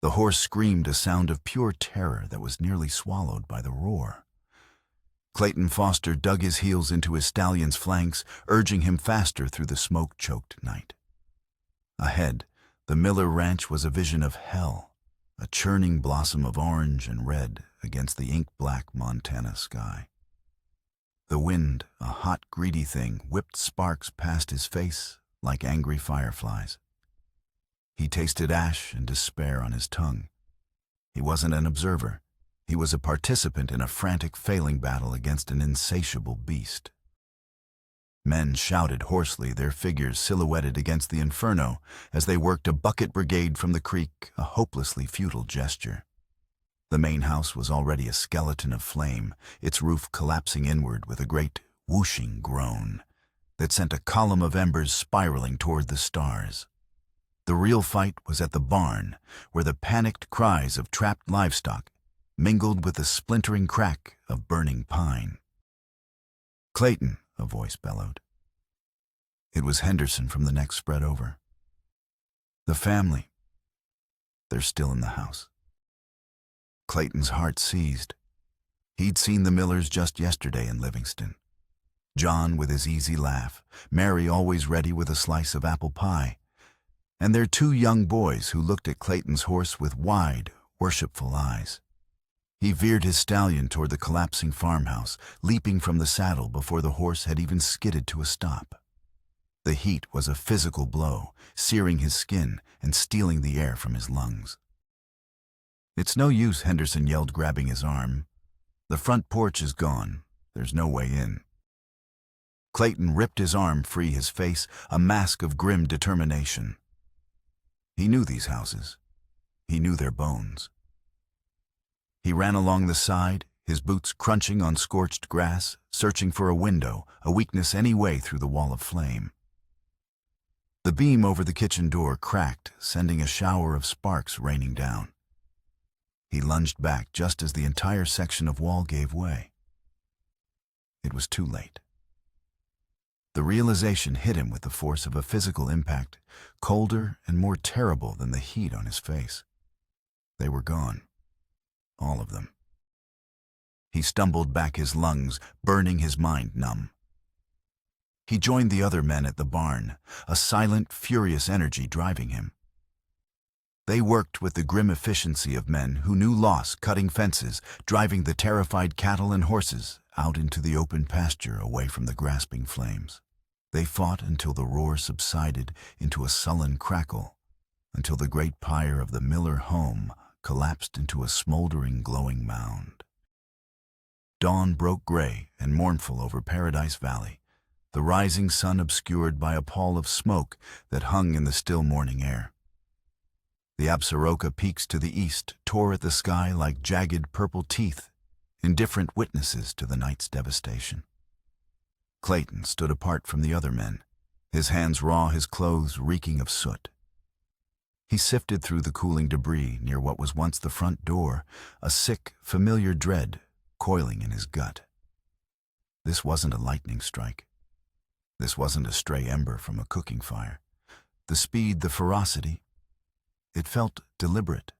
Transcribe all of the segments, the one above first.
The horse screamed a sound of pure terror that was nearly swallowed by the roar. Clayton Foster dug his heels into his stallion's flanks, urging him faster through the smoke-choked night. Ahead, the Miller Ranch was a vision of hell, a churning blossom of orange and red against the ink-black Montana sky. The wind, a hot, greedy thing, whipped sparks past his face like angry fireflies. He tasted ash and despair on his tongue. He wasn't an observer. He was a participant in a frantic, failing battle against an insatiable beast. Men shouted hoarsely, their figures silhouetted against the inferno as they worked a bucket brigade from the creek, a hopelessly futile gesture. The main house was already a skeleton of flame, its roof collapsing inward with a great, whooshing groan that sent a column of embers spiraling toward the stars. The real fight was at the barn, where the panicked cries of trapped livestock mingled with the splintering crack of burning pine. "Clayton," a voice bellowed. It was Henderson from the neck spread over. "The family. They're still in the house." Clayton's heart seized. He'd seen the Millers just yesterday in Livingston. John with his easy laugh, Mary always ready with a slice of apple pie, and their two young boys who looked at Clayton's horse with wide, worshipful eyes. He veered his stallion toward the collapsing farmhouse, leaping from the saddle before the horse had even skidded to a stop. The heat was a physical blow, searing his skin and stealing the air from his lungs. "It's no use," Henderson yelled, grabbing his arm. "The front porch is gone. There's no way in." Clayton ripped his arm free, his face a mask of grim determination. He knew these houses. He knew their bones. He ran along the side, his boots crunching on scorched grass, searching for a window, a weakness any way through the wall of flame. The beam over the kitchen door cracked, sending a shower of sparks raining down. He lunged back just as the entire section of wall gave way. It was too late. The realization hit him with the force of a physical impact, colder and more terrible than the heat on his face. They were gone. All of them. He stumbled back, his lungs burning, his mind numb. He joined the other men at the barn, a silent, furious energy driving him. They worked with the grim efficiency of men who knew loss, cutting fences, driving the terrified cattle and horses out into the open pasture away from the grasping flames. They fought until the roar subsided into a sullen crackle, until the great pyre of the Miller home collapsed into a smoldering, glowing mound. Dawn broke gray and mournful over Paradise Valley, the rising sun obscured by a pall of smoke that hung in the still morning air. The Absaroka peaks to the east tore at the sky like jagged purple teeth, indifferent witnesses to the night's devastation. Clayton stood apart from the other men, his hands raw, his clothes reeking of soot. He sifted through the cooling debris near what was once the front door, a sick, familiar dread coiling in his gut. This wasn't a lightning strike. This wasn't a stray ember from a cooking fire. The speed, the ferocity, it felt deliberate,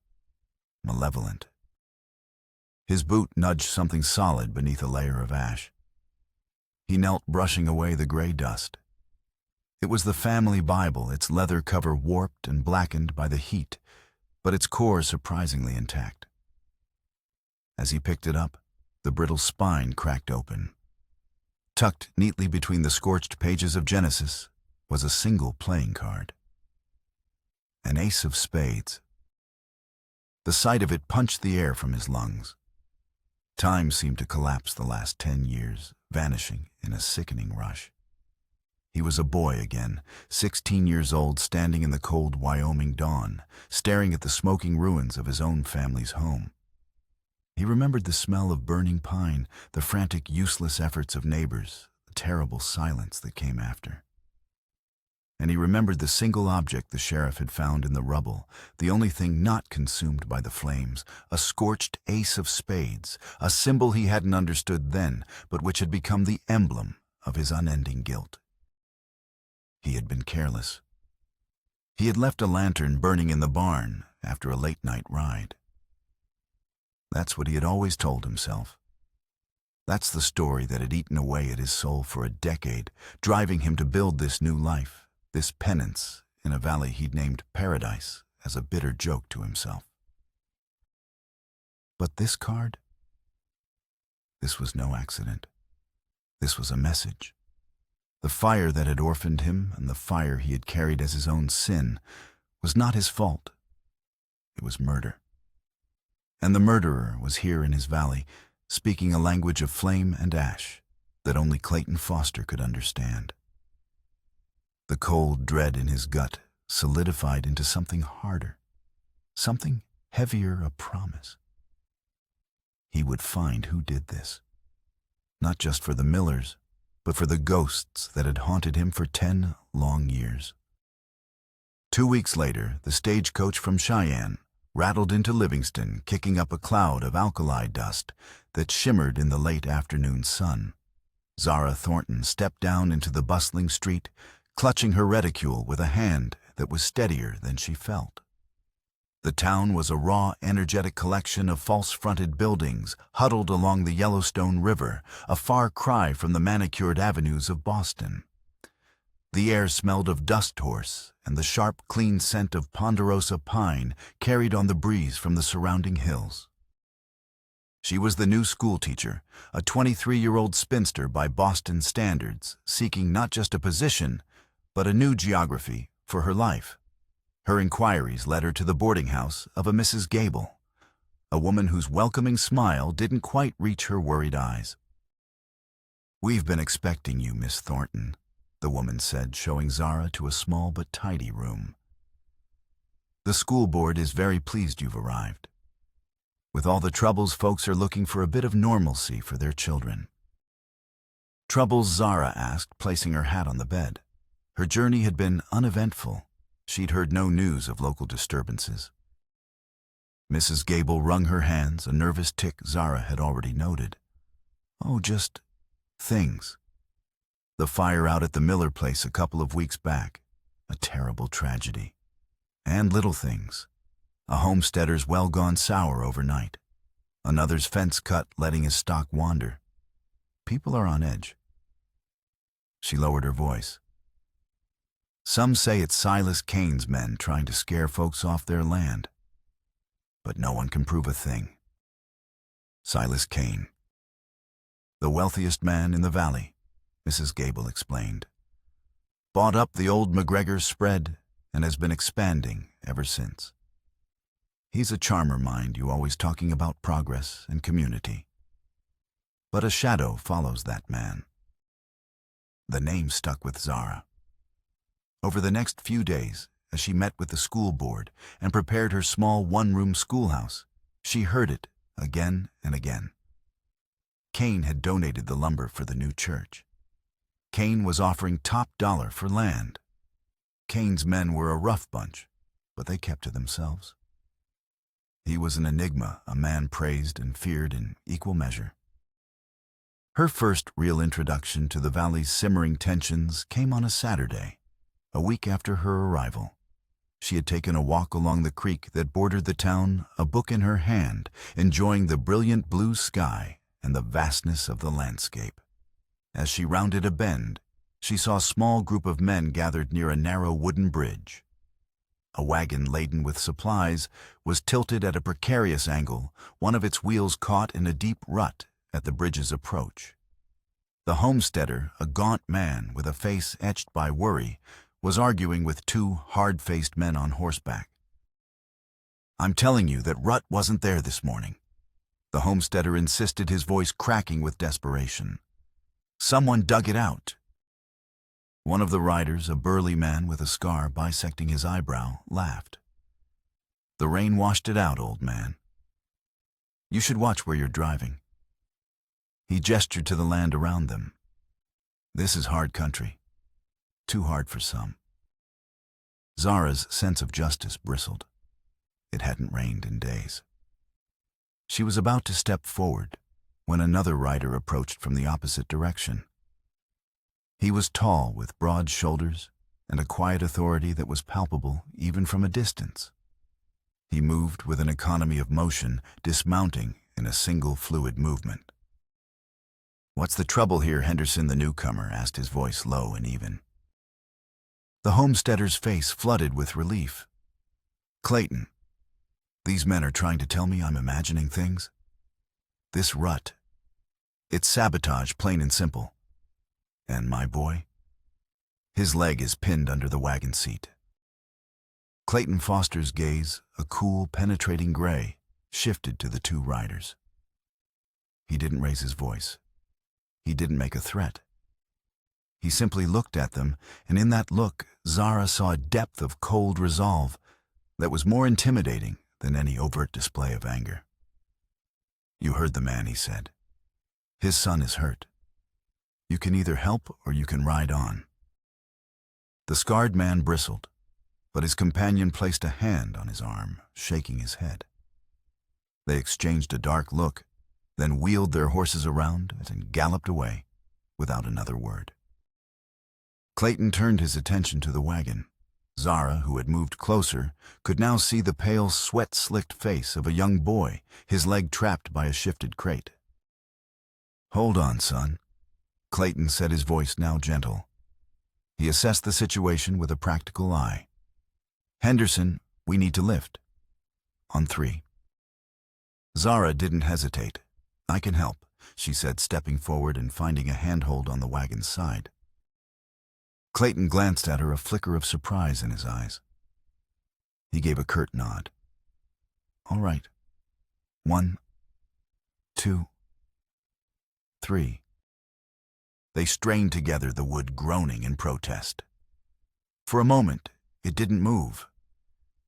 malevolent. His boot nudged something solid beneath a layer of ash. He knelt, brushing away the gray dust. It was the family Bible, its leather cover warped and blackened by the heat, but its core surprisingly intact. As he picked it up, the brittle spine cracked open. Tucked neatly between the scorched pages of Genesis was a single playing card. An ace of spades. The sight of it punched the air from his lungs. Time seemed to collapse the last 10 years, vanishing in a sickening rush. He was a boy again, 16 years old, standing in the cold Wyoming dawn, staring at the smoking ruins of his own family's home. He remembered the smell of burning pine, the frantic, useless efforts of neighbors, the terrible silence that came after. And he remembered the single object the sheriff had found in the rubble, the only thing not consumed by the flames, a scorched ace of spades, a symbol he hadn't understood then, but which had become the emblem of his unending guilt. He had been careless. He had left a lantern burning in the barn, after a late-night ride. That's what he had always told himself. That's the story that had eaten away at his soul for a decade, driving him to build this new life, this penance, in a valley he'd named Paradise as a bitter joke to himself. But this card? This was no accident. This was a message. The fire that had orphaned him and the fire he had carried as his own sin was not his fault. It was murder. And the murderer was here in his valley, speaking a language of flame and ash that only Clayton Foster could understand. The cold dread in his gut solidified into something harder, something heavier, a promise. He would find who did this, not just for the Millers, but for the ghosts that had haunted him for 10 long years. 2 weeks later, the stagecoach from Cheyenne rattled into Livingston, kicking up a cloud of alkali dust that shimmered in the late afternoon sun. Zara Thornton stepped down into the bustling street, clutching her reticule with a hand that was steadier than she felt. The town was a raw, energetic collection of false-fronted buildings huddled along the Yellowstone River, a far cry from the manicured avenues of Boston. The air smelled of dust horse, and the sharp, clean scent of ponderosa pine carried on the breeze from the surrounding hills. She was the new schoolteacher, a 23-year-old spinster by Boston standards, seeking not just a position, but a new geography for her life. Her inquiries led her to the boarding house of a Mrs. Gable, a woman whose welcoming smile didn't quite reach her worried eyes. "We've been expecting you, Miss Thornton," the woman said, showing Zara to a small but tidy room. "The school board is very pleased you've arrived. With all the troubles, folks are looking for a bit of normalcy for their children." "Troubles?" Zara asked, placing her hat on the bed. Her journey had been uneventful. She'd heard no news of local disturbances. Mrs. Gable wrung her hands, a nervous tic Zara had already noted. "Oh, just things. The fire out at the Miller place a couple of weeks back, a terrible tragedy. And little things. A homesteader's well gone sour overnight. Another's fence cut, letting his stock wander. People are on edge." She lowered her voice. "Some say it's Silas Kane's men trying to scare folks off their land. But no one can prove a thing." Silas Kane. "The wealthiest man in the valley," Mrs. Gable explained. "Bought up the old McGregor spread and has been expanding ever since. He's a charmer, mind you, always talking about progress and community. But a shadow follows that man." The name stuck with Zara. Over the next few days, as she met with the school board and prepared her small one-room schoolhouse, she heard it again and again. Kane had donated the lumber for the new church. Kane was offering top dollar for land. Kane's men were a rough bunch, but they kept to themselves. He was an enigma, a man praised and feared in equal measure. Her first real introduction to the valley's simmering tensions came on a Saturday, a week after her arrival. She had taken a walk along the creek that bordered the town, a book in her hand, enjoying the brilliant blue sky and the vastness of the landscape. As she rounded a bend, she saw a small group of men gathered near a narrow wooden bridge. A wagon laden with supplies was tilted at a precarious angle, one of its wheels caught in a deep rut at the bridge's approach. The homesteader, a gaunt man with a face etched by worry, was arguing with two hard-faced men on horseback. "I'm telling you that rut wasn't there this morning," the homesteader insisted, his voice cracking with desperation. "Someone dug it out." One of the riders, a burly man with a scar bisecting his eyebrow, laughed. "The rain washed it out, old man. You should watch where you're driving." He gestured to the land around them. "This is hard country. Too hard for some." Zara's sense of justice bristled. It hadn't rained in days. She was about to step forward when another rider approached from the opposite direction. He was tall, with broad shoulders and a quiet authority that was palpable even from a distance. He moved with an economy of motion, dismounting in a single fluid movement. "What's the trouble here, Henderson?" the newcomer asked, his voice low and even. The homesteader's face flooded with relief. "Clayton, these men are trying to tell me I'm imagining things. This rut, it's sabotage, plain and simple. And my boy, his leg is pinned under the wagon seat." Clayton Foster's gaze, a cool, penetrating gray, shifted to the two riders. He didn't raise his voice. He didn't make a threat. He simply looked at them, and in that look, Zara saw a depth of cold resolve that was more intimidating than any overt display of anger. "You heard the man," he said. "His son is hurt. You can either help or you can ride on." The scarred man bristled, but his companion placed a hand on his arm, shaking his head. They exchanged a dark look, then wheeled their horses around and galloped away without another word. Clayton turned his attention to the wagon. Zara, who had moved closer, could now see the pale, sweat-slicked face of a young boy, his leg trapped by a shifted crate. "Hold on, son," Clayton said, his voice now gentle. He assessed the situation with a practical eye. "Henderson, we need to lift. On 3. Zara didn't hesitate. "I can help," she said, stepping forward and finding a handhold on the wagon's side. Clayton glanced at her, a flicker of surprise in his eyes. He gave a curt nod. "All right. 1, 2, 3. They strained together, the wood groaning in protest. For a moment, it didn't move.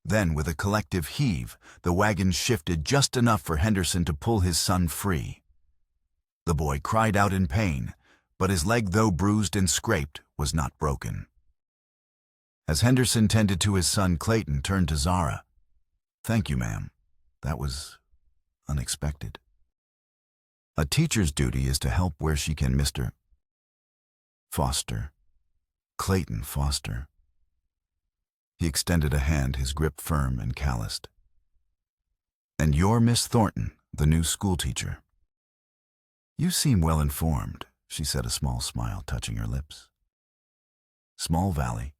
Then, with a collective heave, the wagon shifted just enough for Henderson to pull his son free. The boy cried out in pain, but his leg, though bruised and scraped, was not broken. As Henderson tended to his son, Clayton turned to Zara. "Thank you, ma'am. That was unexpected. A teacher's duty is to help where she can, Mr. Foster. Clayton Foster." He extended a hand, his grip firm and calloused. "And you're Miss Thornton, the new schoolteacher." "You seem well informed," she said, a small smile touching her lips. "Small Valley,"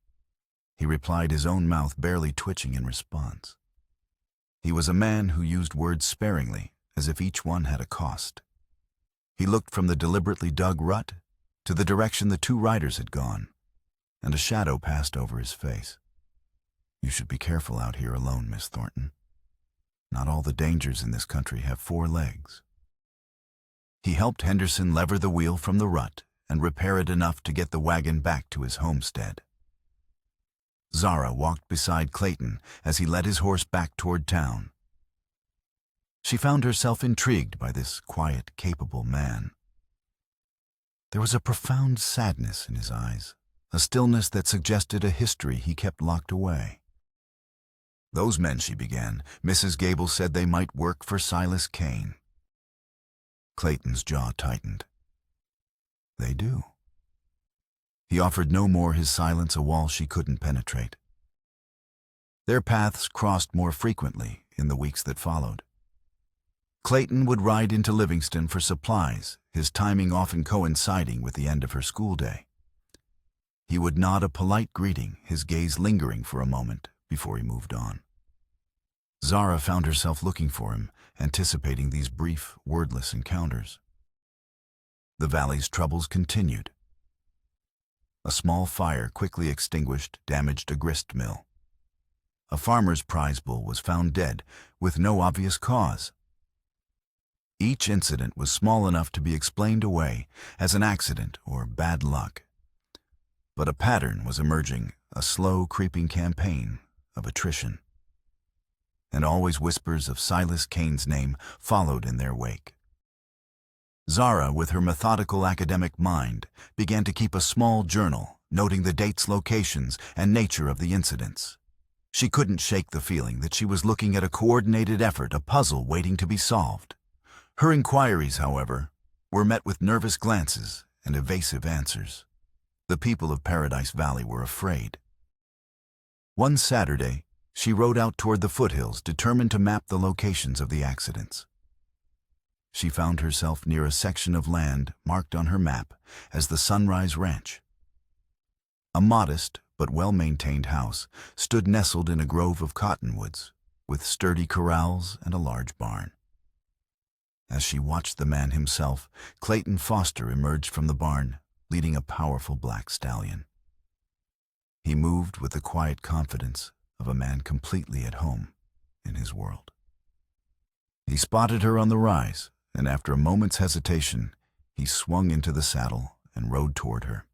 he replied, his own mouth barely twitching in response. He was a man who used words sparingly, as if each one had a cost. He looked from the deliberately dug rut to the direction the two riders had gone, and a shadow passed over his face. "You should be careful out here alone, Miss Thornton. Not all the dangers in this country have 4 legs." He helped Henderson lever the wheel from the rut and repair it enough to get the wagon back to his homestead. Zara walked beside Clayton as he led his horse back toward town. She found herself intrigued by this quiet, capable man. There was a profound sadness in his eyes, a stillness that suggested a history he kept locked away. "Those men," she began, "Mrs. Gable said they might work for Silas Kane." Clayton's jaw tightened. "They do." He offered no more, his silence a wall she couldn't penetrate. Their paths crossed more frequently in the weeks that followed. Clayton would ride into Livingston for supplies, his timing often coinciding with the end of her school day. He would nod a polite greeting, his gaze lingering for a moment before he moved on. Zara found herself looking for him, anticipating these brief, wordless encounters. The valley's troubles continued. A small fire, quickly extinguished, damaged a grist mill. A farmer's prize bull was found dead, with no obvious cause. Each incident was small enough to be explained away as an accident or bad luck. But a pattern was emerging, a slow, creeping campaign of attrition. And always whispers of Silas Kane's name followed in their wake. Zara, with her methodical academic mind, began to keep a small journal, noting the dates, locations, and nature of the incidents. She couldn't shake the feeling that she was looking at a coordinated effort, a puzzle waiting to be solved. Her inquiries, however, were met with nervous glances and evasive answers. The people of Paradise Valley were afraid. One Saturday, She rode out toward the foothills, determined to map the locations of the accidents. She found herself near a section of land marked on her map as the Sunrise Ranch. A modest but well-maintained house stood nestled in a grove of cottonwoods, with sturdy corrals and a large barn. As she watched the man himself, Clayton Foster emerged from the barn, leading a powerful black stallion. He moved with the quiet confidence of a man completely at home in his world. He spotted her on the rise, and after a moment's hesitation, he swung into the saddle and rode toward her.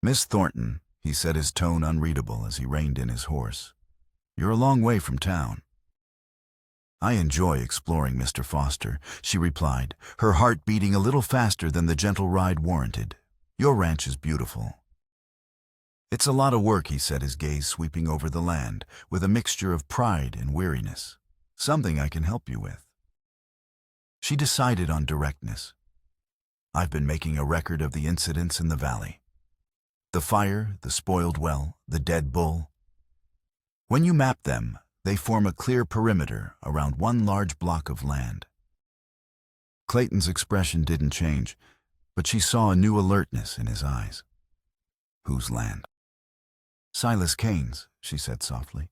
"Miss Thornton," he said, his tone unreadable as he reined in his horse, "you're a long way from town." "I enjoy exploring, Mr. Foster," she replied, her heart beating a little faster than the gentle ride warranted. "Your ranch is beautiful." "It's a lot of work," he said, his gaze sweeping over the land, with a mixture of pride and weariness. "Something I can help you with." She decided on directness. "I've been making a record of the incidents in the valley. The fire, the spoiled well, the dead bull. When you map them, they form a clear perimeter around one large block of land." Clayton's expression didn't change, but she saw a new alertness in his eyes. "Whose land?" "Silas Kane's," she said softly.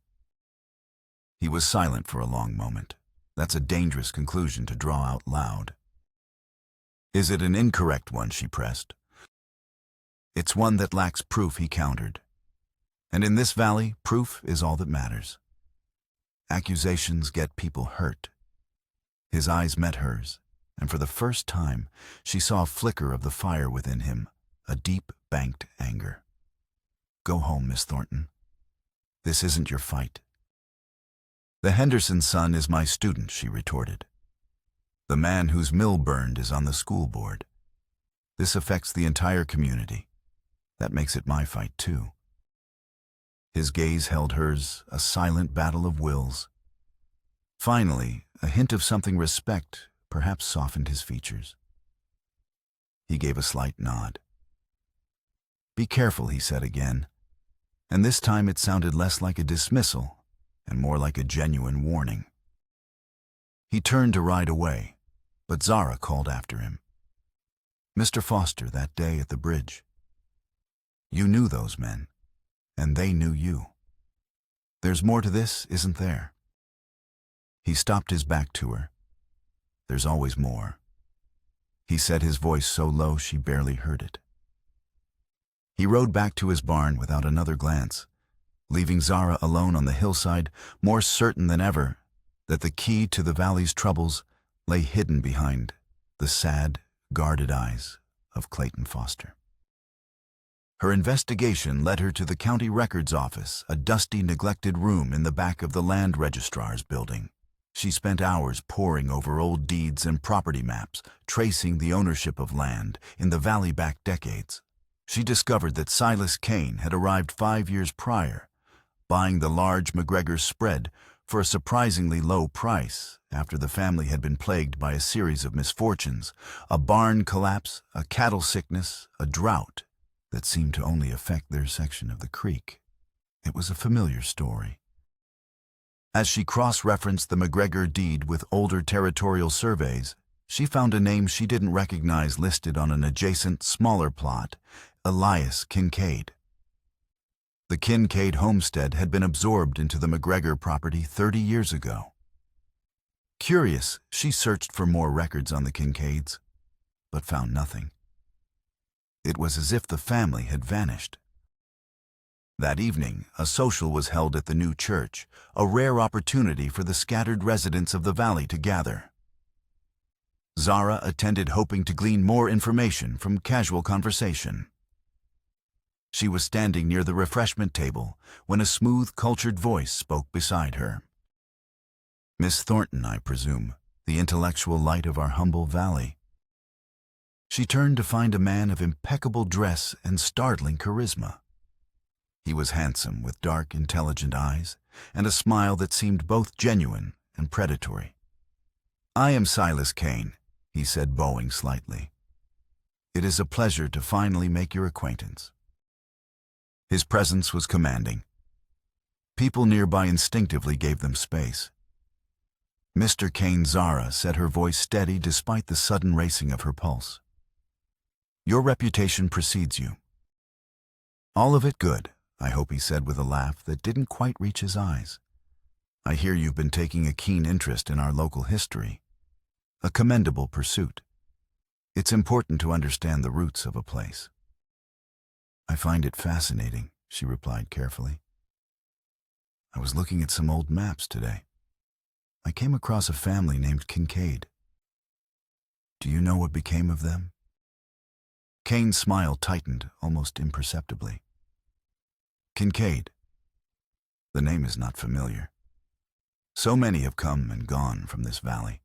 He was silent for a long moment. That's a dangerous conclusion to draw out loud. "Is it an incorrect one?" she pressed. "It's one that lacks proof," he countered. "And in this valley, proof is all that matters. Accusations get people hurt." His eyes met hers, and for the first time, she saw a flicker of the fire within him, a deep, banked anger. "Go home, Miss Thornton. This isn't your fight." "The Henderson son is my student," she retorted. "The man whose mill burned is on the school board. This affects the entire community. That makes it my fight, too." His gaze held hers, a silent battle of wills. Finally, a hint of something respect perhaps softened his features. He gave a slight nod. "Be careful," he said again, and this time it sounded less like a dismissal and more like a genuine warning. He turned to ride away, but Zara called after him. "Mr. Foster, that day at the bridge. You knew those men, and they knew you. There's more to this, isn't there?" He stopped his back to her. "There's always more," he said, his voice so low she barely heard it. He rode back to his barn without another glance, leaving Zara alone on the hillside, more certain than ever that the key to the valley's troubles lay hidden behind the sad, guarded eyes of Clayton Foster. Her investigation led her to the county records office, a dusty, neglected room in the back of the land registrar's building. She spent hours poring over old deeds and property maps, tracing the ownership of land in the valley back decades. She discovered that Silas Kane had arrived 5 years prior, buying the large McGregor spread for a surprisingly low price after the family had been plagued by a series of misfortunes, a barn collapse, a cattle sickness, a drought that seemed to only affect their section of the creek. It was a familiar story. As she cross-referenced the McGregor deed with older territorial surveys, she found a name she didn't recognize listed on an adjacent, smaller plot: Elias Kincaid. The Kincaid homestead had been absorbed into the McGregor property 30 years ago. Curious, she searched for more records on the Kincaids, but found nothing. It was as if the family had vanished. That evening, a social was held at the new church, a rare opportunity for the scattered residents of the valley to gather. Zara attended, hoping to glean more information from casual conversation. She was standing near the refreshment table when a smooth, cultured voice spoke beside her. "Miss Thornton, I presume, the intellectual light of our humble valley." She turned to find a man of impeccable dress and startling charisma. He was handsome, with dark, intelligent eyes, and a smile that seemed both genuine and predatory. "I am Silas Kane," he said, bowing slightly. "It is a pleasure to finally make your acquaintance." His presence was commanding. People nearby instinctively gave them space. Mr. Kane, Zara said, her voice steady despite the sudden racing of her pulse. Your reputation precedes you. All of it good, I hope, he said with a laugh that didn't quite reach his eyes. I hear you've been taking a keen interest in our local history. A commendable pursuit. It's important to understand the roots of a place. I find it fascinating, she replied carefully. I was looking at some old maps today. I came across a family named Kincaid. Do you know what became of them? Kane's smile tightened almost imperceptibly. Kincaid. The name is not familiar. So many have come and gone from this valley.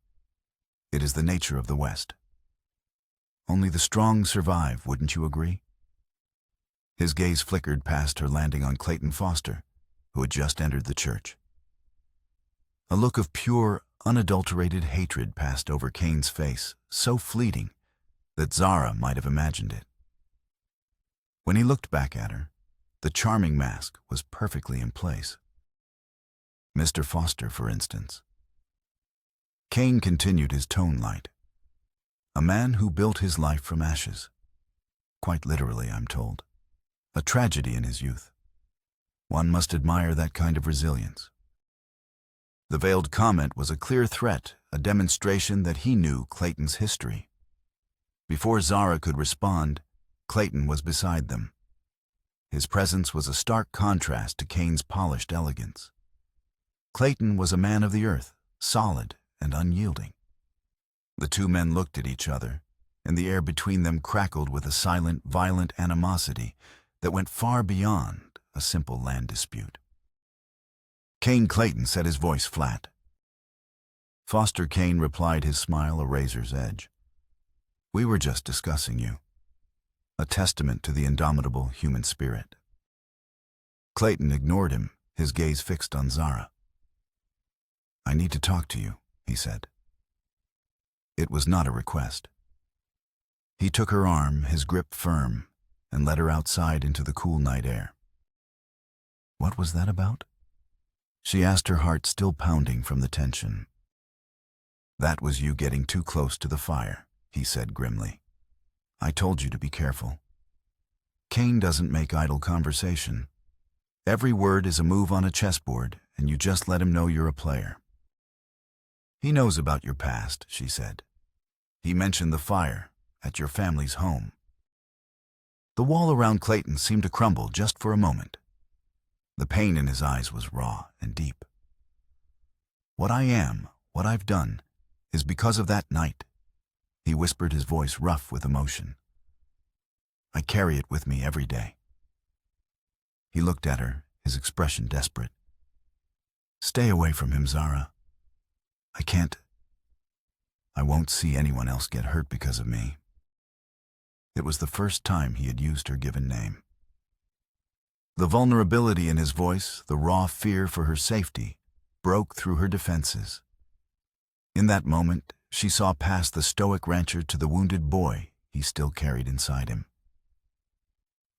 It is the nature of the West. Only the strong survive, wouldn't you agree? His gaze flickered past her, landing on Clayton Foster, who had just entered the church. A look of pure, unadulterated hatred passed over Kane's face, so fleeting that Zara might have imagined it. When he looked back at her, the charming mask was perfectly in place. Mr. Foster, for instance. Kane continued, his tone light. A man who built his life from ashes. Quite literally, I'm told. A tragedy in his youth. One must admire that kind of resilience. The veiled comment was a clear threat, a demonstration that he knew Clayton's history. Before Zara could respond, Clayton was beside them. His presence was a stark contrast to Kane's polished elegance. Clayton was a man of the earth, solid and unyielding. The two men looked at each other, and the air between them crackled with a silent, violent animosity that went far beyond a simple land dispute. Kane Clayton set his voice flat. Foster Kane replied, his smile a razor's edge. We were just discussing you. A testament to the indomitable human spirit. Clayton ignored him, his gaze fixed on Zara. I need to talk to you, he said. It was not a request. He took her arm, his grip firm, and led her outside into the cool night air. What was that about? She asked, her heart still pounding from the tension. That was you getting too close to the fire, he said grimly. I told you to be careful. Kane doesn't make idle conversation. Every word is a move on a chessboard, and you just let him know you're a player. He knows about your past, she said. He mentioned the fire at your family's home. The wall around Clayton seemed to crumble just for a moment. The pain in his eyes was raw and deep. What I am, what I've done, is because of that night, he whispered, his voice rough with emotion. I carry it with me every day. He looked at her, his expression desperate. Stay away from him, Zara. I won't see anyone else get hurt because of me. It was the first time he had used her given name. The vulnerability in his voice, the raw fear for her safety, broke through her defenses. In that moment, she saw past the stoic rancher to the wounded boy he still carried inside him.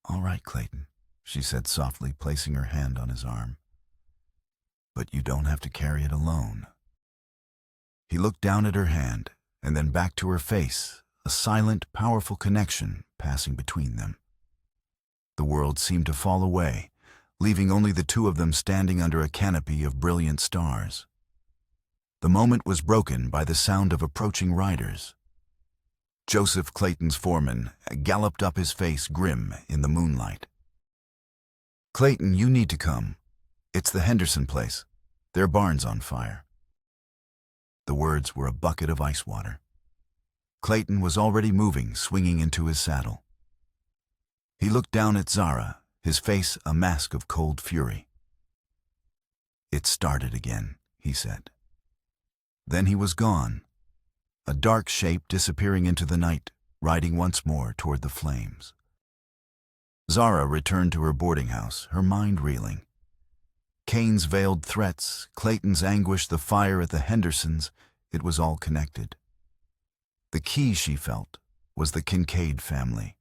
All right, Clayton, she said softly, placing her hand on his arm. But you don't have to carry it alone. He looked down at her hand, and then back to her face, a silent, powerful connection passing between them. The world seemed to fall away, leaving only the two of them standing under a canopy of brilliant stars. The moment was broken by the sound of approaching riders. Joseph, Clayton's foreman, galloped up, his face grim in the moonlight. Clayton, you need to come. It's the Henderson place. Their barn's on fire. The words were a bucket of ice water. Clayton was already moving, swinging into his saddle. He looked down at Zara, his face a mask of cold fury. It started again, he said. Then he was gone, a dark shape disappearing into the night, riding once more toward the flames. Zara returned to her boarding house, her mind reeling. Kane's veiled threats, Clayton's anguish, the fire at the Hendersons, it was all connected. The key, she felt, was the Kincaid family.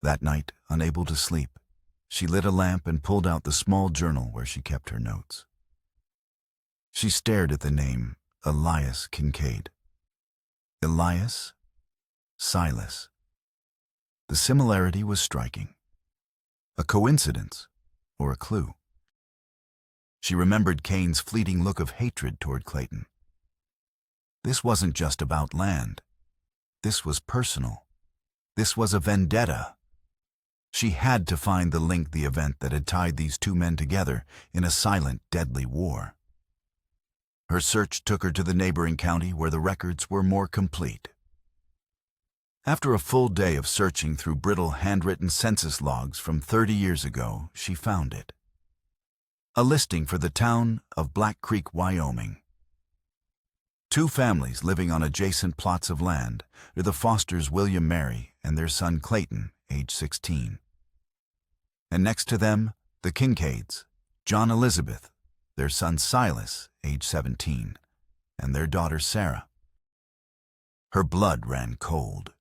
That night, unable to sleep, She lit a lamp and pulled out the small journal where she kept her notes. She stared at the name, Elias Kincaid. Elias, Silas. The similarity was striking. A coincidence or a clue? She remembered Cain's fleeting look of hatred toward Clayton. This wasn't just about land. This was personal. This was a vendetta. She had to find the link, the event that had tied these two men together in a silent, deadly war. Her search took her to the neighboring county where the records were more complete. After a full day of searching through brittle handwritten census logs from 30 years ago, she found it. A listing for the town of Black Creek, Wyoming. Two families living on adjacent plots of land are the Fosters William Mary and their son Clayton, age 16. And next to them, the Kincaids, John Elizabeth, their son Silas, age 17, and their daughter Sarah. Her blood ran cold.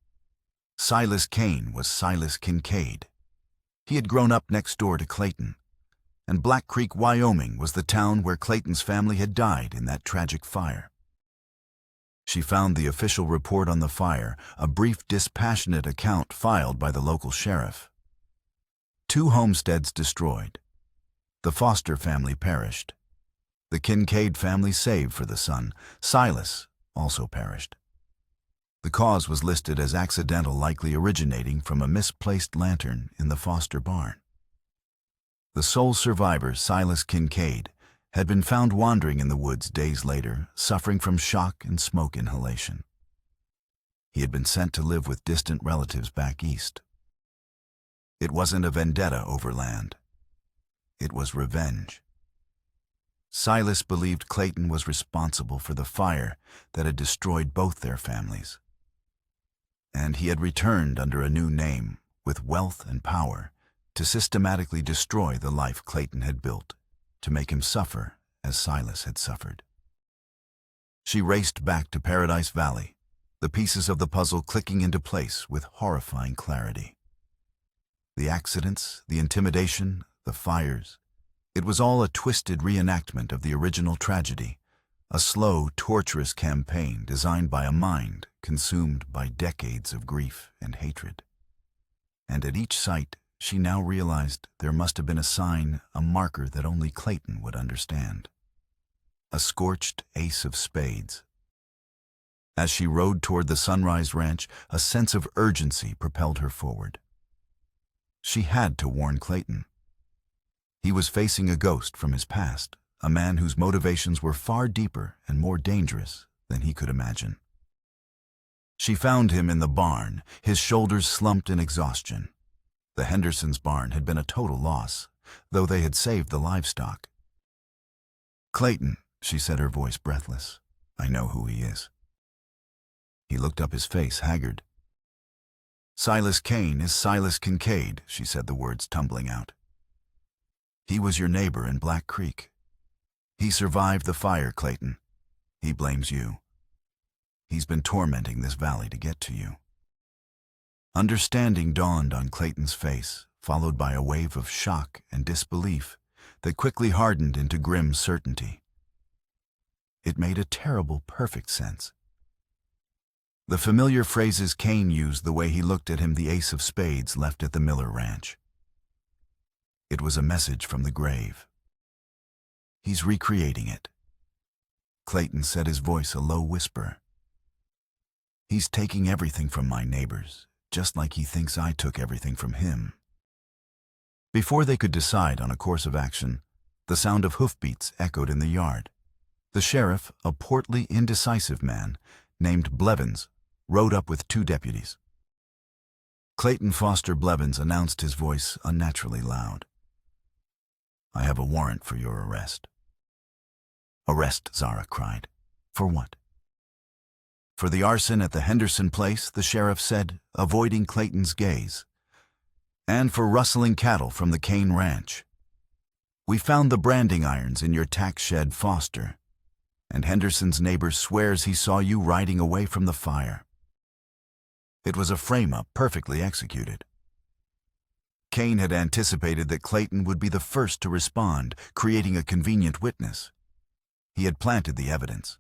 Silas Cain was Silas Kincaid. He had grown up next door to Clayton, and Black Creek, Wyoming was the town where Clayton's family had died in that tragic fire. She found the official report on the fire, a brief, dispassionate account filed by the local sheriff. 2 homesteads destroyed. The Foster family perished. The Kincaid family, save for the son, Silas, also perished. The cause was listed as accidental, likely originating from a misplaced lantern in the Foster barn. The sole survivor, Silas Kincaid, had been found wandering in the woods days later, suffering from shock and smoke inhalation. He had been sent to live with distant relatives back east. It wasn't a vendetta over land. It was revenge. Silas believed Clayton was responsible for the fire that had destroyed both their families. And he had returned under a new name, with wealth and power, to systematically destroy the life Clayton had built, to make him suffer as Silas had suffered. She raced back to Paradise Valley, the pieces of the puzzle clicking into place with horrifying clarity. The accidents, the intimidation, the fires, it was all a twisted reenactment of the original tragedy, a slow, torturous campaign designed by a mind consumed by decades of grief and hatred. And at each site, she now realized there must have been a sign, a marker that only Clayton would understand. A scorched ace of spades. As she rode toward the Sunrise Ranch, a sense of urgency propelled her forward. She had to warn Clayton. He was facing a ghost from his past, a man whose motivations were far deeper and more dangerous than he could imagine. She found him in the barn, his shoulders slumped in exhaustion. The Hendersons' barn had been a total loss, though they had saved the livestock. "Clayton," she said, her voice breathless. "I know who he is." He looked up, his face haggard. "Silas Cain is Silas Kincaid," she said, the words tumbling out. "He was your neighbor in Black Creek. He survived the fire, Clayton. He blames you. He's been tormenting this valley to get to you." Understanding dawned on Clayton's face, followed by a wave of shock and disbelief that quickly hardened into grim certainty. It made a terrible, perfect sense. The familiar phrases Cain used, the way he looked at him, the ace of spades left at the Miller Ranch. It was a message from the grave. He's recreating it. Clayton said, his voice a low whisper. He's taking everything from my neighbors, just like he thinks I took everything from him. Before they could decide on a course of action, the sound of hoofbeats echoed in the yard. The sheriff, a portly, indecisive man named Blevins, rode up with 2 deputies. Clayton Foster Blevins announced, his voice unnaturally loud. "I have a warrant for your arrest." "Arrest?" Zara cried. "For what?" "For the arson at the Henderson place," the sheriff said, avoiding Clayton's gaze. "And for rustling cattle from the Cain Ranch. We found the branding irons in your tack shed, Foster, and Henderson's neighbor swears he saw you riding away from the fire. It was a frame-up, perfectly executed." Kane had anticipated that Clayton would be the first to respond, creating a convenient witness. He had planted the evidence.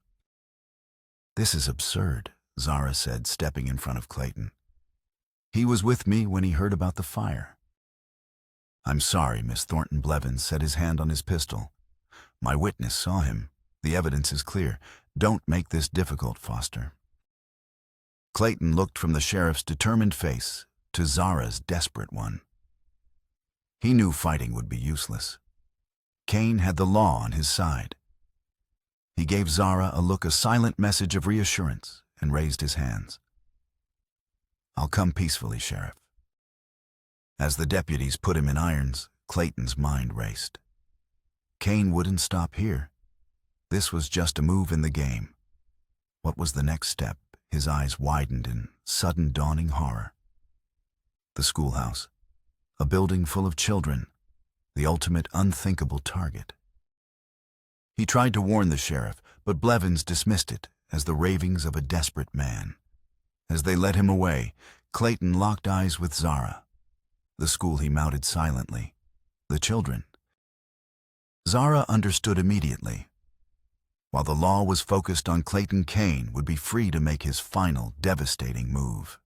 "This is absurd," Zara said, stepping in front of Clayton. "He was with me when he heard about the fire." "I'm sorry," Miss Thornton Blevins set his hand on his pistol. "My witness saw him. The evidence is clear. Don't make this difficult, Foster." Clayton looked from the sheriff's determined face to Zara's desperate one. He knew fighting would be useless. Kane had the law on his side. He gave Zara a look, a silent message of reassurance, and raised his hands. "I'll come peacefully, Sheriff." As the deputies put him in irons, Clayton's mind raced. Kane wouldn't stop here. This was just a move in the game. What was the next step? His eyes widened in sudden dawning horror. The schoolhouse, a building full of children, the ultimate unthinkable target. He tried to warn the sheriff, but Blevins dismissed it as the ravings of a desperate man. As they led him away, Clayton locked eyes with Zara. The school he mounted silently. The children. Zara understood immediately. While the law was focused on Clayton, Kane would be free to make his final, devastating move.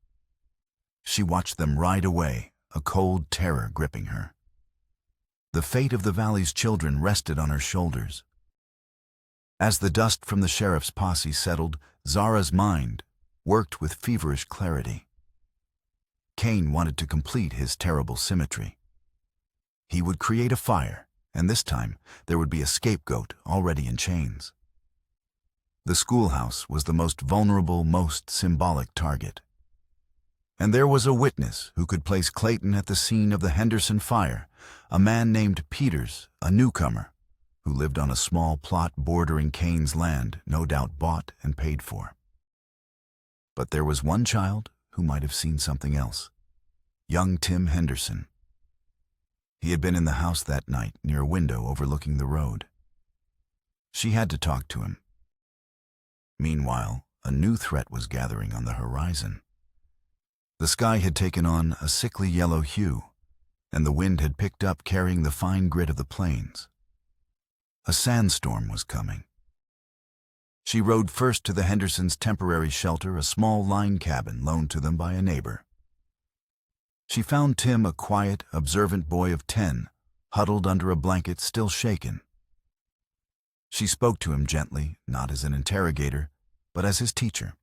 She watched them ride away, a cold terror gripping her. The fate of the valley's children rested on her shoulders. As the dust from the sheriff's posse settled, Zara's mind worked with feverish clarity. Kane wanted to complete his terrible symmetry. He would create a fire, and this time there would be a scapegoat already in chains. The schoolhouse was the most vulnerable, most symbolic target. And there was a witness who could place Clayton at the scene of the Henderson fire, a man named Peters, a newcomer, who lived on a small plot bordering Kane's land, no doubt bought and paid for. But there was one child who might have seen something else. Young Tim Henderson. He had been in the house that night near a window overlooking the road. She had to talk to him. Meanwhile, a new threat was gathering on the horizon. The sky had taken on a sickly yellow hue, and the wind had picked up, carrying the fine grit of the plains. A sandstorm was coming. She rode first to the Hendersons' temporary shelter, a small line cabin loaned to them by a neighbor. She found Tim, a quiet, observant boy of 10, huddled under a blanket, still shaken. She spoke to him gently, not as an interrogator, but as his teacher.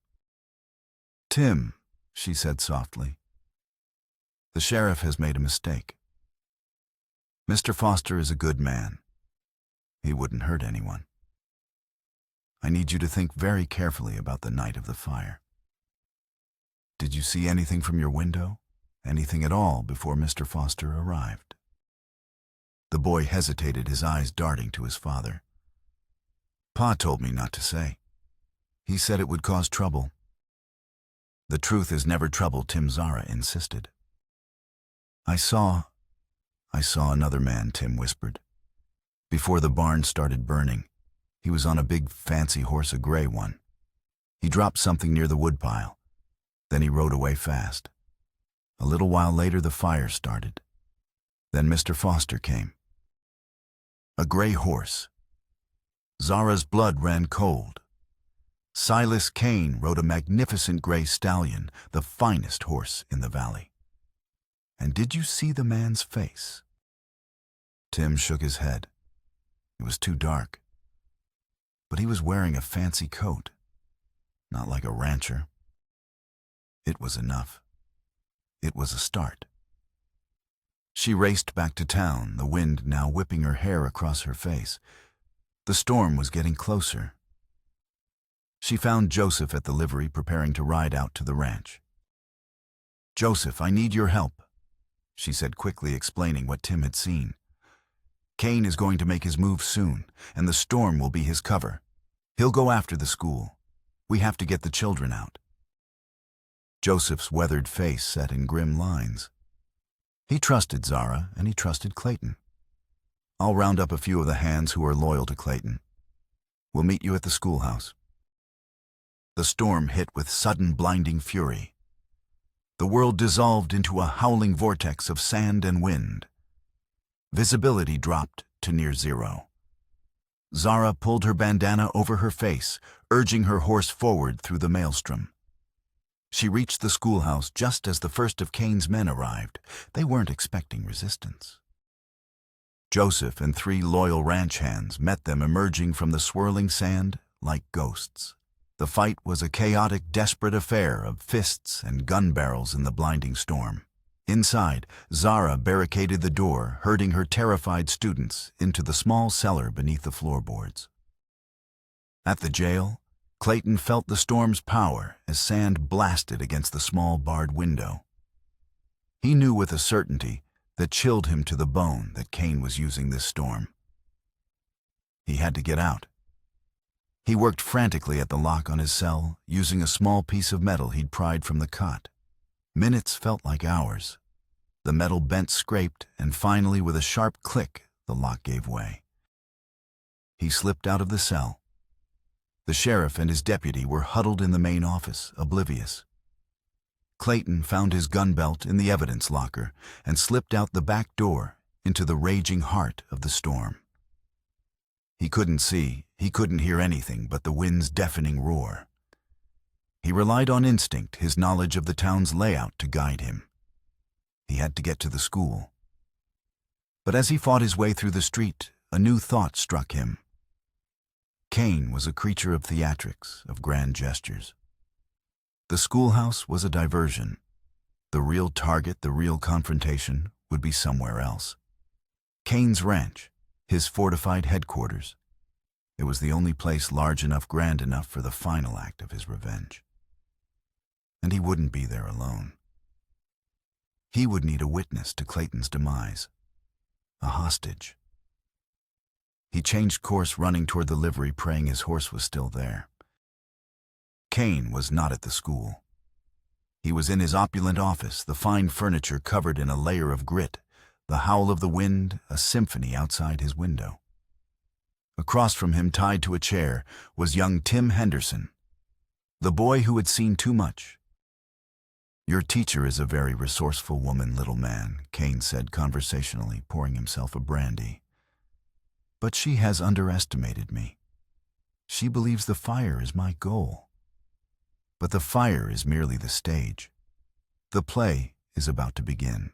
"Tim," she said softly, "the sheriff has made a mistake. Mr. Foster is a good man. He wouldn't hurt anyone. I need you to think very carefully about the night of the fire. Did you see anything from your window? Anything at all before Mr. Foster arrived?" The boy hesitated, his eyes darting to his father. "Pa told me not to say. He said it would cause trouble." "The truth is never trouble," Tim, Zara insisted. I saw another man," Tim whispered. "Before the barn started burning, he was on a big fancy horse, a gray one. He dropped something near the woodpile. Then he rode away fast. A little while later the fire started. Then Mr. Foster came. A gray horse." Zara's blood ran cold. Silas Kane rode a magnificent gray stallion, the finest horse in the valley. "And did you see the man's face?" Tim shook his head. It was too dark. But he was wearing a fancy coat, not like a rancher. It was enough. It was a start. She raced back to town, the wind now whipping her hair across her face. The storm was getting closer. She found Joseph at the livery, preparing to ride out to the ranch. "Joseph, I need your help," she said quickly, explaining what Tim had seen. "Kane is going to make his move soon, and the storm will be his cover. He'll go after the school. We have to get the children out." Joseph's weathered face set in grim lines. He trusted Zara, and he trusted Clayton. "I'll round up a few of the hands who are loyal to Clayton. We'll meet you at the schoolhouse." The storm hit with sudden blinding fury. The world dissolved into a howling vortex of sand and wind. Visibility dropped to near zero. Zara pulled her bandana over her face, urging her horse forward through the maelstrom. She reached the schoolhouse just as the first of Cain's men arrived. They weren't expecting resistance. Joseph and 3 loyal ranch hands met them emerging from the swirling sand like ghosts. The fight was a chaotic, desperate affair of fists and gun barrels in the blinding storm. Inside, Zara barricaded the door, herding her terrified students into the small cellar beneath the floorboards. At the jail, Clayton felt the storm's power as sand blasted against the small barred window. He knew with a certainty that chilled him to the bone that Cain was using this storm. He had to get out. He worked frantically at the lock on his cell, using a small piece of metal he'd pried from the cot. Minutes felt like hours. The metal bent, scraped, and finally, with a sharp click, the lock gave way. He slipped out of the cell. The sheriff and his deputy were huddled in the main office, oblivious. Clayton found his gun belt in the evidence locker and slipped out the back door into the raging heart of the storm. He couldn't see, he couldn't hear anything but the wind's deafening roar. He relied on instinct, his knowledge of the town's layout, to guide him. He had to get to the school. But as he fought his way through the street, a new thought struck him. Cain was a creature of theatrics, of grand gestures. The schoolhouse was a diversion. The real target, the real confrontation, would be somewhere else. Cain's ranch, his fortified headquarters. It was the only place large enough, grand enough for the final act of his revenge. And he wouldn't be there alone. He would need a witness to Clayton's demise, a hostage. He changed course, running toward the livery, praying his horse was still there. Cain was not at the school. He was in his opulent office, the fine furniture covered in a layer of grit, the howl of the wind a symphony outside his window. Across from him, tied to a chair, was young Tim Henderson, the boy who had seen too much. "Your teacher is a very resourceful woman, little man," Cain said conversationally, pouring himself a brandy. "But she has underestimated me. She believes the fire is my goal. But the fire is merely the stage. The play is about to begin."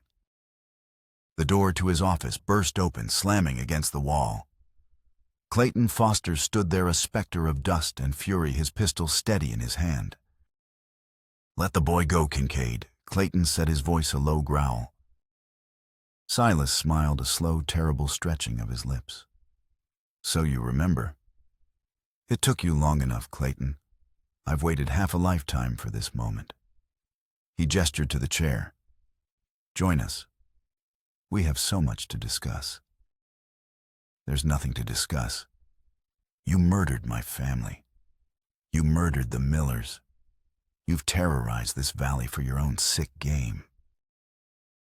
The door to his office burst open, slamming against the wall. Clayton Foster stood there, a specter of dust and fury, his pistol steady in his hand. "Let the boy go, Kincaid," Clayton said, his voice a low growl. Silas smiled, a slow, terrible stretching of his lips. "So you remember. It took you long enough, Clayton. I've waited half a lifetime for this moment." He gestured to the chair. "Join us. We have so much to discuss." "There's nothing to discuss. You murdered my family. You murdered the Millers. You've terrorized this valley for your own sick game."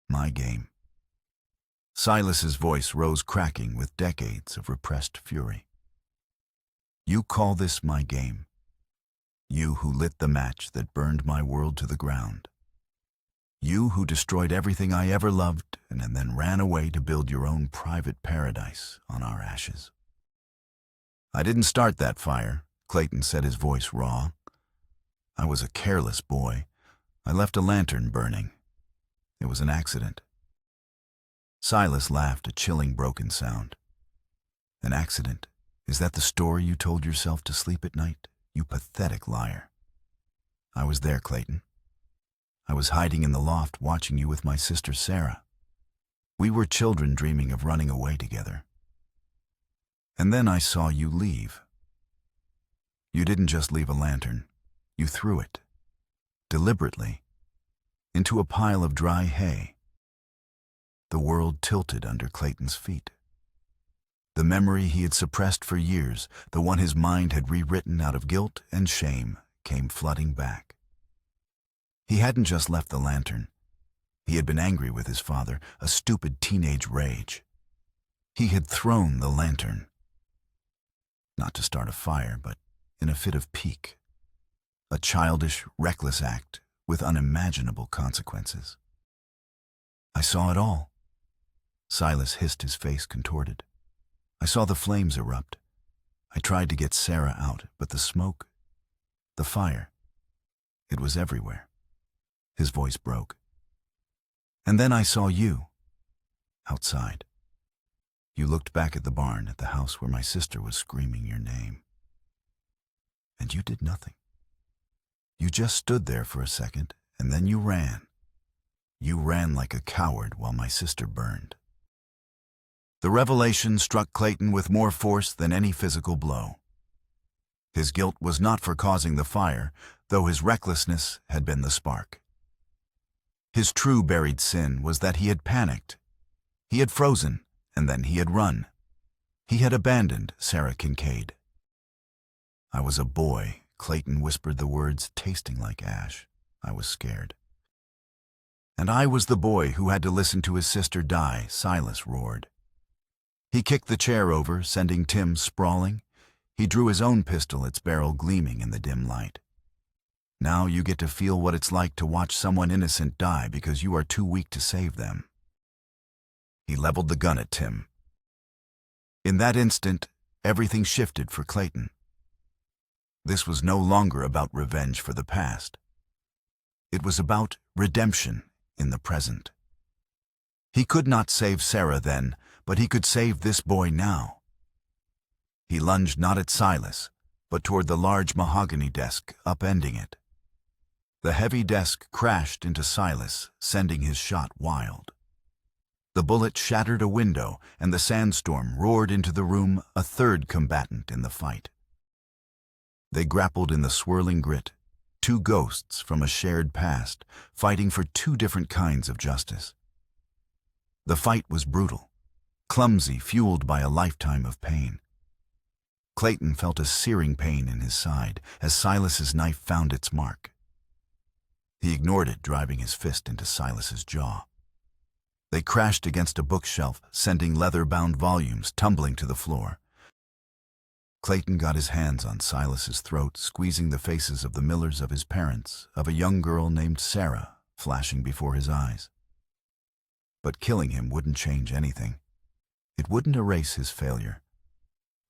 "My game." Silas's voice rose, cracking with decades of repressed fury. "You call this my game? You who lit the match that burned my world to the ground. You who destroyed everything I ever loved and then ran away to build your own private paradise on our ashes." "I didn't start that fire," Clayton said, his voice raw. "I was a careless boy. I left a lantern burning. It was an accident." Silas laughed, a chilling, broken sound. "An accident? Is that the story you told yourself to sleep at night? You pathetic liar." "I was there, Clayton. I was hiding in the loft, watching you with my sister Sarah. We were children dreaming of running away together. And then I saw you leave. You didn't just leave a lantern. You threw it, deliberately, into a pile of dry hay." The world tilted under Clayton's feet. The memory he had suppressed for years, the one his mind had rewritten out of guilt and shame, came flooding back. He hadn't just left the lantern. He had been angry with his father, a stupid teenage rage. He had thrown the lantern. Not to start a fire, but in a fit of pique. A childish, reckless act with unimaginable consequences. I saw it all. Silas hissed, his face contorted. I saw the flames erupt. I tried to get Sarah out, but the smoke, the fire, it was everywhere. His voice broke. And then I saw you, outside. You looked back at the barn, at the house where my sister was screaming your name. And you did nothing. You just stood there for a second, and then you ran. You ran like a coward while my sister burned. The revelation struck Clayton with more force than any physical blow. His guilt was not for causing the fire, though his recklessness had been the spark. His true buried sin was that he had panicked. He had frozen, and then he had run. He had abandoned Sarah Kincaid. I was a boy. Clayton whispered the words, tasting like ash. I was scared. And I was the boy who had to listen to his sister die, Silas roared. He kicked the chair over, sending Tim sprawling. He drew his own pistol, its barrel gleaming in the dim light. Now you get to feel what it's like to watch someone innocent die because you are too weak to save them. He leveled the gun at Tim. In that instant, everything shifted for Clayton. This was no longer about revenge for the past. It was about redemption in the present. He could not save Sarah then, but he could save this boy now. He lunged not at Silas, but toward the large mahogany desk, upending it. The heavy desk crashed into Silas, sending his shot wild. The bullet shattered a window, and the sandstorm roared into the room, a third combatant in the fight. They grappled in the swirling grit, two ghosts from a shared past, fighting for two different kinds of justice. The fight was brutal, clumsy, fueled by a lifetime of pain. Clayton felt a searing pain in his side as Silas's knife found its mark. He ignored it, driving his fist into Silas's jaw. They crashed against a bookshelf, sending leather-bound volumes tumbling to the floor. Clayton got his hands on Silas's throat, squeezing the faces of the Millers, of his parents, of a young girl named Sarah, flashing before his eyes. But killing him wouldn't change anything. It wouldn't erase his failure.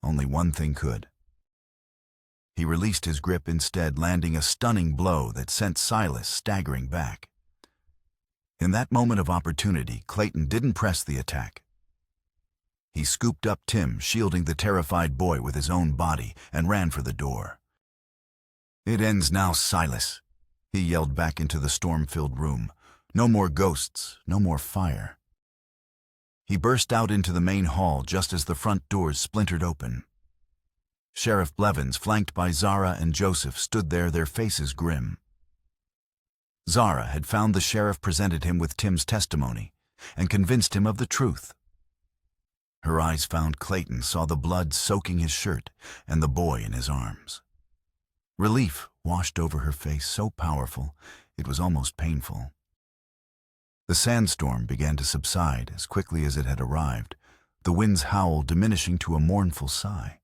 Only one thing could. He released his grip instead, landing a stunning blow that sent Silas staggering back. In that moment of opportunity, Clayton didn't press the attack. He scooped up Tim, shielding the terrified boy with his own body, and ran for the door. "It ends now, Silas," he yelled back into the storm-filled room. "No more ghosts, no more fire." He burst out into the main hall just as the front doors splintered open. Sheriff Blevins, flanked by Zara and Joseph, stood there, their faces grim. Zara had found the sheriff, presented him with Tim's testimony, and convinced him of the truth. Her eyes found Clayton, saw the blood soaking his shirt and the boy in his arms. Relief washed over her face, so powerful it was almost painful. The sandstorm began to subside as quickly as it had arrived, the wind's howl diminishing to a mournful sigh.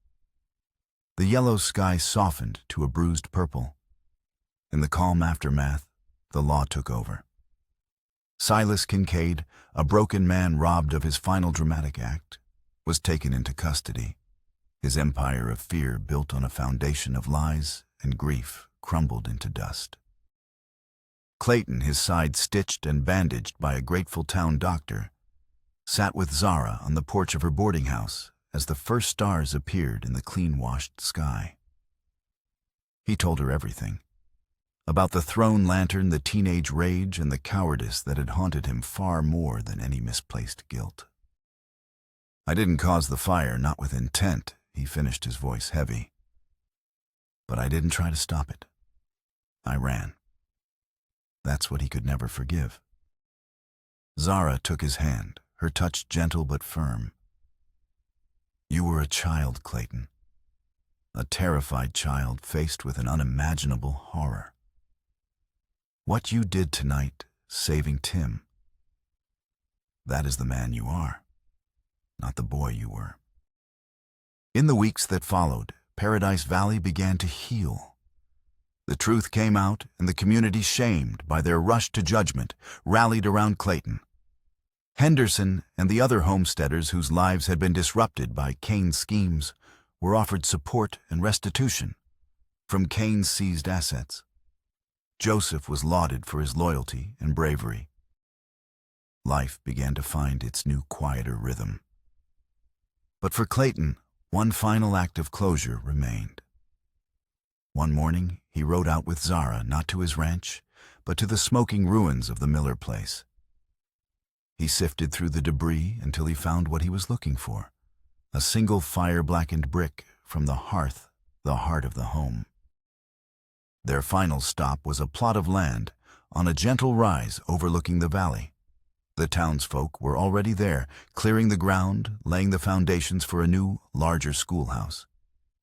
The yellow sky softened to a bruised purple. In the calm aftermath, the law took over. Silas Kincaid, a broken man robbed of his final dramatic act, was taken into custody. His empire of fear, built on a foundation of lies and grief, crumbled into dust. Clayton, his side stitched and bandaged by a grateful town doctor, sat with Zara on the porch of her boarding house as the first stars appeared in the clean-washed sky. He told her everything. About the thrown lantern, the teenage rage, and the cowardice that had haunted him far more than any misplaced guilt. "I didn't cause the fire, not with intent," he finished, his voice heavy. "But I didn't try to stop it. I ran." That's what he could never forgive. Zara took his hand, her touch gentle but firm. "You were a child, Clayton. A terrified child faced with an unimaginable horror. What you did tonight, saving Tim, that is the man you are, not the boy you were." In the weeks that followed, Paradise Valley began to heal. The truth came out, and the community, shamed by their rush to judgment, rallied around Clayton. Henderson and the other homesteaders whose lives had been disrupted by Kane's schemes were offered support and restitution from Kane's seized assets. Joseph was lauded for his loyalty and bravery. Life began to find its new, quieter rhythm. But for Clayton, one final act of closure remained. One morning, he rode out with Zara not to his ranch, but to the smoking ruins of the Miller place. He sifted through the debris until he found what he was looking for, a single fire-blackened brick from the hearth, the heart of the home. Their final stop was a plot of land on a gentle rise overlooking the valley. The townsfolk were already there, clearing the ground, laying the foundations for a new, larger schoolhouse.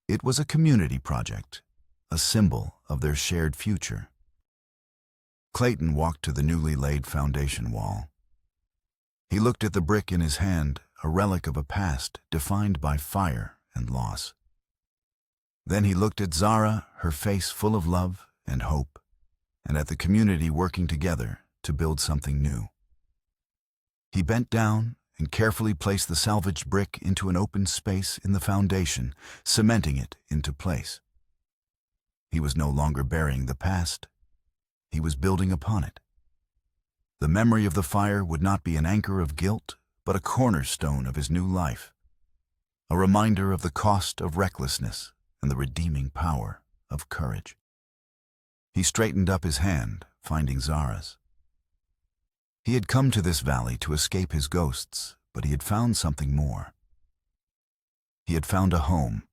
It was a community project, a symbol of their shared future. Clayton walked to the newly laid foundation wall. He looked at the brick in his hand, a relic of a past defined by fire and loss. Then he looked at Zara, her face full of love and hope, and at the community working together to build something new. He bent down and carefully placed the salvaged brick into an open space in the foundation, cementing it into place. He was no longer burying the past. He was building upon it. The memory of the fire would not be an anchor of guilt, but a cornerstone of his new life, a reminder of the cost of recklessness and the redeeming power of courage. He straightened up his hand, finding Zara's. He had come to this valley to escape his ghosts, but he had found something more. He had found a home.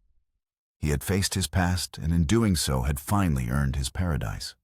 He had faced his past, and in doing so had finally earned his paradise.